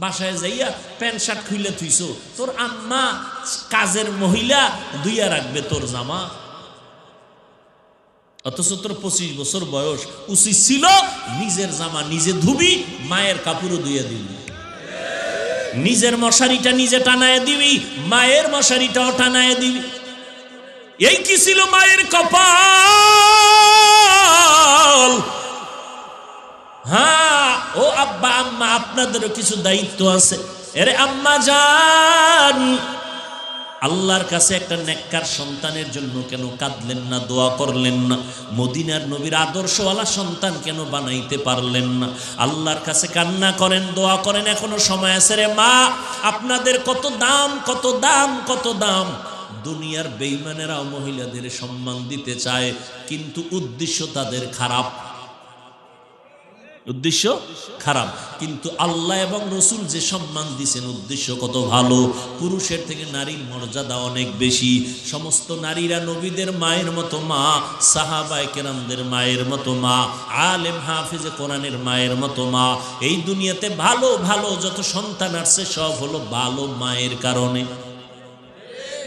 বাসায় যাইয়া pant shirt খুলে থুইছো, তোর আম্মা কাজের মহিলা ধুইয়া রাখবে তোর জামা। অথচ তোর 25 বছর বয়স, উচিত ছিল নিজের জামা নিজে ধুবি, মায়ের কাপড়ও ধুইয়া দিবি। নিজের মশারিটা নিজে টানায় দিবি, মায়ের মশারিটাও টানায় দিবি। এই কি ছিল মায়ের কপাল। হ্যাঁ, ও আব্বা আম্মা, আপনাদেরও কিছু দায়িত্ব আছে। এরে আম্মা জান, আল্লাহর কাছে একটা নেককার সন্তানের জন্য কেন কাঁদলেন না, দোয়া করলেন না? মদিনার নবীর আদর্শওয়ালা সন্তান কেন বানাইতে পারলেন না? আল্লাহর কাছে কান্না করেন, দোয়া করেন, এখনো সময় আছে রে মা। আপনাদের কত দাম, কত দাম, কত দাম। দুনিয়ার বেঈমানেরাও মহিলাদের সম্মান দিতে চায়, কিন্তু উদ্দেশ্য তাদের খারাপ, উদ্দেশ্য খারাপ। কিন্তু আল্লাহ এবং রসুল যে সম্মান দিয়েছেন, উদ্দেশ্য কত ভালো। পুরুষের থেকে নারীর মর্যাদা অনেক বেশি। সমস্ত নারীরা নবীদের মায়ের মতো মা, সাহাবায়ে কেরামদের মায়ের মতো মা, আলেম হাফিজে কোরআনের মায়ের মতো মা। এই দুনিয়াতে ভালো ভালো যত সন্তান আসছে সব হলো ভালো মায়ের কারণে।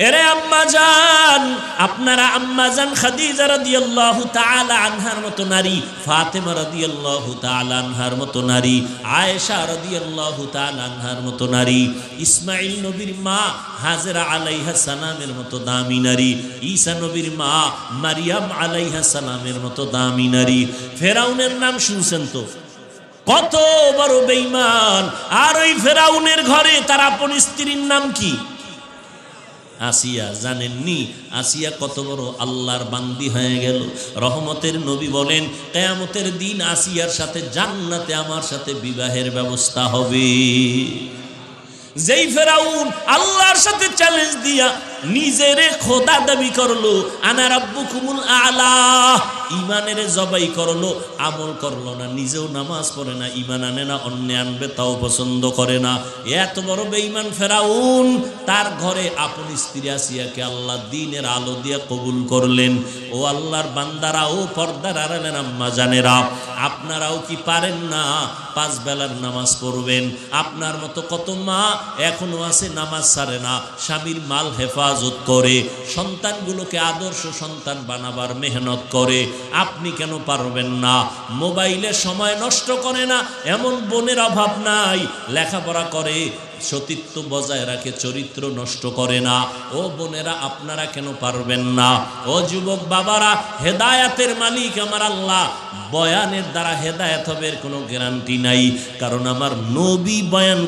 এরে আম্মা জান, আপনারা আম্মা জান খাদিজা রাদিয়াল্লাহু তাআলা আনহার মতো নারী, ফাতেমা রাদিয়াল্লাহু তাআলা আনহার মতো নারী, আয়েশা রাদিয়াল্লাহু তাআলা আনহার মতো নারী, ইসমাঈল নবীর মা হাজেরা আলাইহিস সালামের মতো দামি নারী, ঈসা নবীর মা মারিয়াম আলাইহিস সালামের মতো দামি নারী। ফেরাউনের নাম শুনছেন তো? কত বড় বেঈমান। আর ওই ফেরাউনের ঘরে তার আপন স্ত্রীর নাম কি? আসিয়া। জানেননি আসিয়া কত বড় আল্লাহর বান্দি হয়ে গেল? রহমতের নবী বলেন, কিয়ামতের দিন আসিয়ার সাথে জান্নাতে আমার সাথে বিবাহের ব্যবস্থা হবে। যেই ফেরাউন আল্লাহর সাথে চ্যালেঞ্জ দিয়া নিজেরে খোদা দাবি করলো, আনা রাব্বুকুমুল আলা, ইমানের জবাই করলো, আমল করলো না, নিজেও নামাজ পড়ে না, ইমান আনে না, অন্য আনবে তাও পছন্দ করে না। এত বড় বেঈমান ফেরাউন, তার ঘরে আপন স্ত্রী আসিয়াকে আল্লাহ দিনের আলো দিয়ে কবুল করলেন। ও আল্লাহর বান্দারা, ও পর্দার আড়ালের আম্মা জানেরা, আপনারাও কি পারেন না 5 বেলার নামাজ পড়বেন? আপনার মতো কত মা এখনো আছে নামাজ ছাড়ে না, স্বামীর মাল হেফাজত করে, সন্তানগুলোকে আদর্শ সন্তান বানাবার মেহনত করে। আপনি কেন পারবেন না? মোবাইলে সময় নষ্ট করে না এমন বোনের অভাব নাই, লেখাপড়া করে, সতীত্ব বজায় রাখে, চরিত্র নষ্ট করে না। ও বোনেরা, আপনারা কেন পারবেন না? ও যুবক বাবারা, হেদায়াতের মালিক আমার আল্লাহ। বয়ানের দ্বারা হেদায়াত হবে এর কোনো গ্যারান্টি নাই, কারণ আমার নবী বয়ান